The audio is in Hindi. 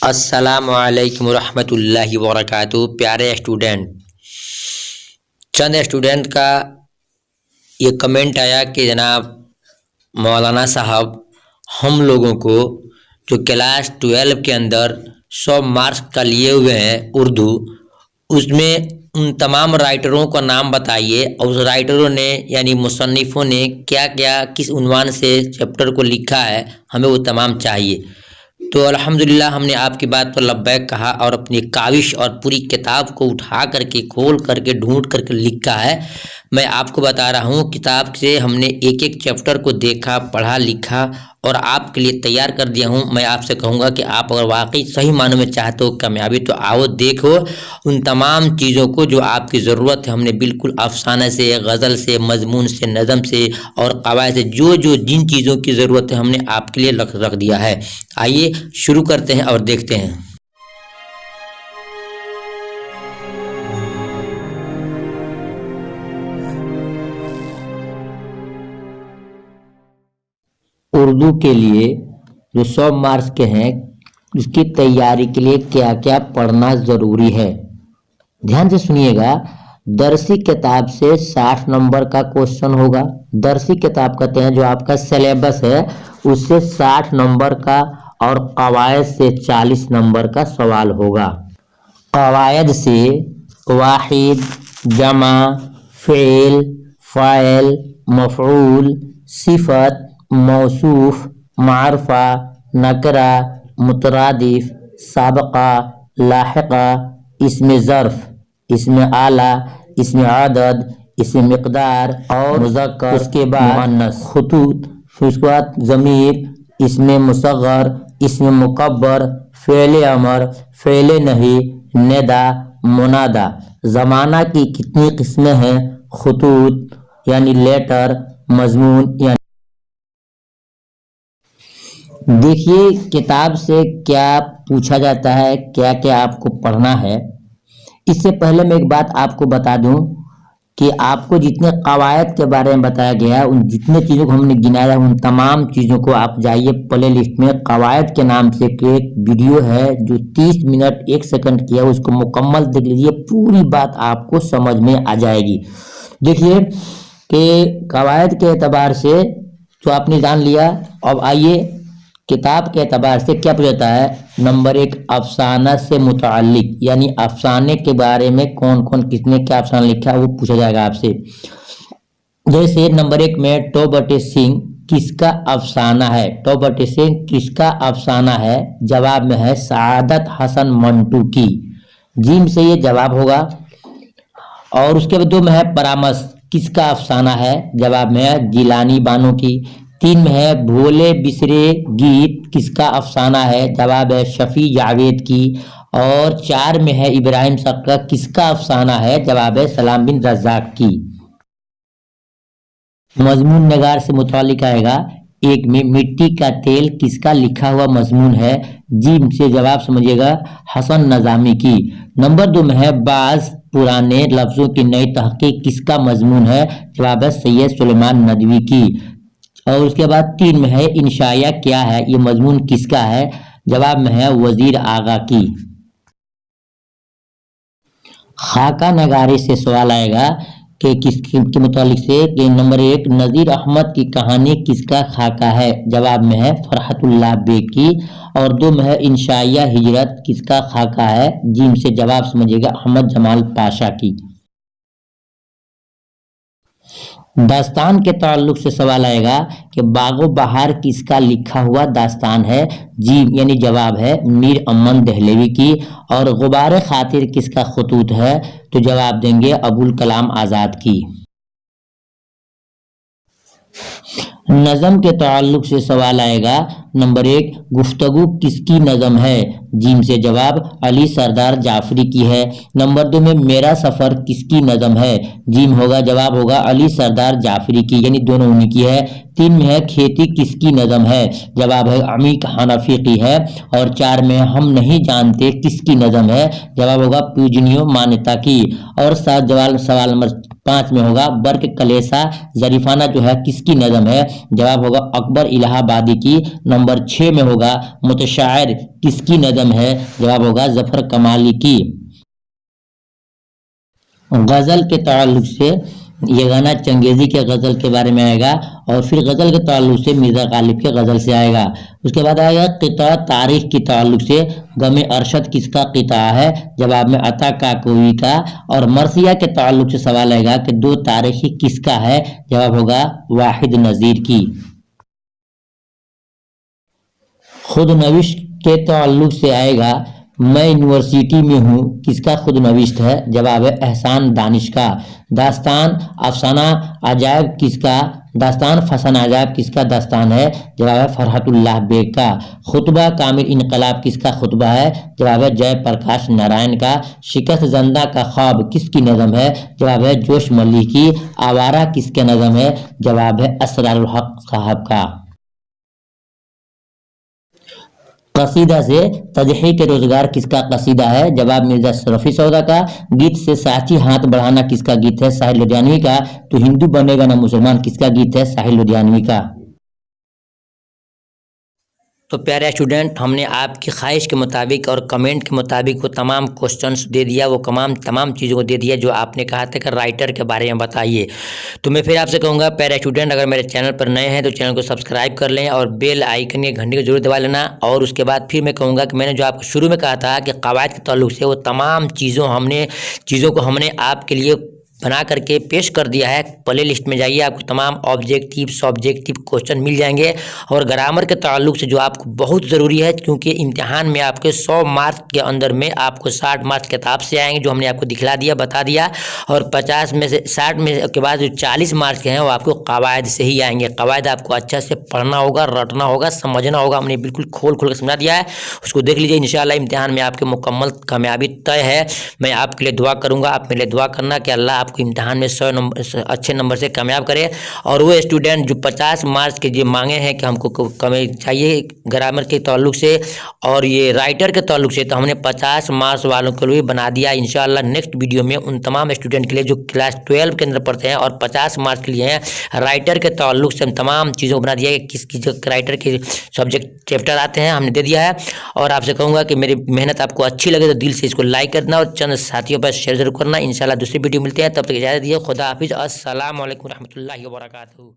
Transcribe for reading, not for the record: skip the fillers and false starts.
अस्सलामुअलैकुम रहमतुल्लाहि वबरकातुहू। प्यारे स्टूडेंट, चंद स्टूडेंट का ये कमेंट आया कि जनाब मौलाना साहब, हम लोगों को जो क्लास 12 के अंदर 100 मार्क्स का लिए हुए हैं उर्दू, उसमें उन तमाम राइटरों का नाम बताइए और उस राइटरों ने यानी मुसन्निफ़ों ने क्या क्या किस उन्वान से चैप्टर को लिखा है, हमें वो तमाम चाहिए। तो अल्हम्दुलिल्लाह हमने आपकी बात पर लब्बैक कहा और अपनी काविश और पूरी किताब को उठा करके खोल करके ढूंढ करके लिखा है। मैं आपको बता रहा हूँ, किताब से हमने एक एक चैप्टर को देखा, पढ़ा, लिखा और आपके लिए तैयार कर दिया हूँ। मैं आपसे कहूँगा कि आप अगर वाकई सही मानों में चाहते हो कामयाबी, तो आओ देखो उन तमाम चीज़ों को जो आपकी ज़रूरत है। हमने बिल्कुल अफसाने से, गज़ल से, मजमून से, नज़म से और कवायद से जो जिन चीज़ों की ज़रूरत है हमने आपके लिए रख दिया है। आइए शुरू करते हैं और देखते हैं। उर्दू के लिए जो 100 मार्क्स के हैं, उसकी तैयारी के लिए क्या क्या पढ़ना ज़रूरी है, ध्यान से सुनिएगा। दरसी किताब से 60 नंबर का क्वेश्चन होगा। दरसी किताब कहते हैं जो आपका सिलेबस है, उससे 60 नंबर का और कवायद से 40 नंबर का सवाल होगा। कवायद से वाहिद, जमा, फ़ेल, फ़ाइल, मफ़ऊल, सिफ़त, मौसूफ, मारफा, नकरा, मुतरादिफ, साबका, लाहिका, इसमें ज़र्फ़, इसमें आला, इसमें आदद, इसमें मिक़दार और मुज़क्कर, उसके बाद मुअन्नस, खुतूत, फिर उसके बाद ज़मीर, इसमें मुसग़्गर, इसमें मुकब्बर, फ़ेल अमर, फ़ेल नही, निदा, मुनादा। ज़माना की कितनी किस्में हैं? खुतूत यानी लेटर, मजमून यानी। देखिए किताब से क्या पूछा जाता है, क्या क्या आपको पढ़ना है। इससे पहले मैं एक बात आपको बता दूं कि आपको जितने कवायद के बारे में बताया गया है, उन जितने चीज़ों को हमने गिनाया है, उन तमाम चीज़ों को आप जाइए प्ले लिस्ट में। कवायद के नाम से एक वीडियो है जो 30 मिनट 1 सेकंड की है, उसको मुकम्मल देख लीजिए, पूरी बात आपको समझ में आ जाएगी। देखिए कि कवायद के एतबार से तो आपने जान लिया। अब आइए किताब के एतबार से क्या पूछा जाता है। नंबर 1, अफसाना से मुताल्लिक यानी अफसाने के बारे में कौन कौन किसने क्या अफसाना लिखा है वो पूछा जाएगा आपसे। जैसे नंबर 1 में टोबटे सिंह किसका अफसाना है? टोबटे सिंह किसका अफसाना है? जवाब में है सआदत हसन मंटू की। जीम से ये जवाब होगा। और उसके बाद 2 में है परामर्श किसका अफसाना है? जवाब में है जिलानी बानो की। 3 में है भोले बिसरे गीत किसका अफसाना है? जवाब है शफी जावेद की। और 4 में है इब्राहिम सक्का किसका अफसाना है? जवाब है सलाम बिन रज़ाक की। मजमून नगार से मुतालिक आएगा। 1 में मिट्टी का तेल किसका लिखा हुआ मजमून है? जीम से जवाब समझिएगा हसन नज़ामी की। नंबर 2 में है बाज पुराने लफ्ज़ों की नई तहकीक किसका मजमून है? जवाब है सैयद सुलेमान नदवी की। और उसके बाद 3 में है इंशाया क्या है? ये मजमून किसका है? जवाब में है वजीर आगा की। खाका नगारी से सवाल आएगा कि किसके मुतालिक से कि नंबर 1 नज़ीर अहमद की कहानी किसका खाका है? जवाब में है फरहतुल्लाह बे की। और 2 में है इंशाया हिजरत किसका खाका है? जीम से जवाब समझिएगा अहमद जमाल पाशा की। दास्तान के ताल्लुक से सवाल आएगा कि बागो बहार किसका लिखा हुआ दास्तान है? जीम यानी जवाब है मीर अमन दहलेवी की। और गुबार खातिर किसका खतूत है? तो जवाब देंगे अबुल कलाम आज़ाद की। नज़म के ताल्लुक से सवाल आएगा। नंबर 1 गुफ्तगू किसकी नज़म है? जीम से जवाब अली सरदार जाफरी की है। नंबर 2 में मेरा सफ़र किसकी नज़म है? जीम होगा जवाब होगा अली सरदार जाफरी की, यानी दोनों उन्हीं की है। 3 में है खेती किसकी नज़म है? जवाब है अमीक हनफी की है। और 4 में हम नहीं जानते किसकी नज़म है? जवाब होगा पूजनियो मान्यता की। और 7 सवाल नंबर 5 में होगा बर्क कलेसा जरीफाना जो है किसकी नज़म है, जवाब होगा अकबर इलाहाबादी की। नंबर 6 में होगा मुतशायर किसकी नज़म है, जवाब होगा जफर कमाली की। गज़ल के ताल्लुक से ये गाना चंगेज़ी के गज़ल के बारे में आएगा, और फिर गज़ल के ताल्लुक से मिर्ज़ा गालिब के गज़ल से आएगा। उसके बाद आएगा क़िता तारीख़ के ताल्लुक से गम अरशद किसका क़िता है, जवाब में अता काकोई का। और मरसिया के ताल्लुक से सवाल आएगा कि 2 तारीख़ी किसका है, जवाब होगा वाहिद नज़ीर की। खुद नविश के ताल्लुक से आएगा मैं यूनिवर्सिटी में हूँ किसका खुद नविश्त है, जवाब है एहसान दानिश का। दास्तान अफसाना अजायब किसका, दास्तान फसान अजायब किसका दास्तान है, जवाब है फरहतुल्लाह बेग का। खुतबा कामिल इनकलाब किसका खुतबा है, जवाब है जयप्रकाश नारायण का। शिकस्त जंदा का ख्वाब किसकी नज़म है, जवाब है जोश मल्ली की। आवारा किसके नज़म है, जवाब है असरारुल हक साहब का। कसीदा से तजहीक रोजगार किसका कसीदा है, जवाब मिर्जा शरफी सौदा का। गीत से साची हाथ बढ़ाना किसका गीत है, साहिल लुधियानवी का। तो हिंदू बनेगा ना मुसलमान किसका गीत है, साहिल लुधियानवी का। तो प्यारे स्टूडेंट, हमने आपकी ख्वाहिश के मुताबिक और कमेंट के मुताबिक वो तमाम क्वेश्चंस दे दिया, वो तमाम चीज़ों को दे दिया जो आपने कहा था कि राइटर के बारे में बताइए। तो मैं फिर आपसे कहूँगा प्यारे स्टूडेंट, अगर मेरे चैनल पर नए हैं तो चैनल को सब्सक्राइब कर लें और बेल आइकन या घंटी को जरूर दबा लेना। और उसके बाद फिर मैं कहूँगा कि मैंने जो आपको शुरू में कहा था कि कवायद के ताल्लुक से वो तमाम चीज़ों को हमने आपके लिए बना करके पेश कर दिया है। प्ले लिस्ट में जाइए, आपको तमाम ऑब्जेक्टिव सब्जेक्टिव क्वेश्चन मिल जाएंगे। और ग्रामर के ताल्लुक से जो आपको बहुत ज़रूरी है, क्योंकि इम्तिहान में आपके 100 मार्क्स के अंदर में आपको 60 मार्क्स किताब से आएंगे, जो हमने आपको दिखला दिया बता दिया। और 50 में से 60 में के बाद जो 40 मार्क्स के हैं वो आपको कवायद से ही आएंगे। कवायद आपको अच्छा से पढ़ना होगा, रटना होगा, समझना होगा। हमने बिल्कुल खोल के समझा दिया है, उसको देख लीजिए। इंशाल्लाह इम्तिहान में आपके मुकम्मल कामयाबी तय है। मैं आपके लिए दुआ करूँगा, आप मेरे लिए दुआ करना कि अल्लाह आपको इम्तिहान में 100 नंबर अच्छे नंबर से कामयाब करे। और वो स्टूडेंट जो 50 मार्क्स के जो मांगे हैं कि हमको कमी चाहिए ग्रामर के ताल्लुक से और ये राइटर के ताल्लुक से, तो हमने 50 मार्क्स वालों के लिए बना दिया। इंशाल्लाह नेक्स्ट वीडियो में उन तमाम स्टूडेंट के लिए जो क्लास 12 के अंदर पढ़ते हैं और 50 मार्क्स के लिए हैं राइटर के ताल्लुक से, हम तमाम चीज़ों को बना दिया है। किसकी जो राइटर के सब्जेक्ट चैप्टर आते हैं हमने दे दिया है। और आपसे कहूँगा कि मेरी मेहनत आपको अच्छी लगे तो दिल से इसको लाइक करना और चंद साथियों पर शेयर जरूर करना। इंशाल्लाह दूसरी वीडियो मिलते हैं, तब तक इजाज़त दिए। खुदा हाफिज़। अस्सलाम वालेकुम रहमतुल्लाहि व बरकातहू।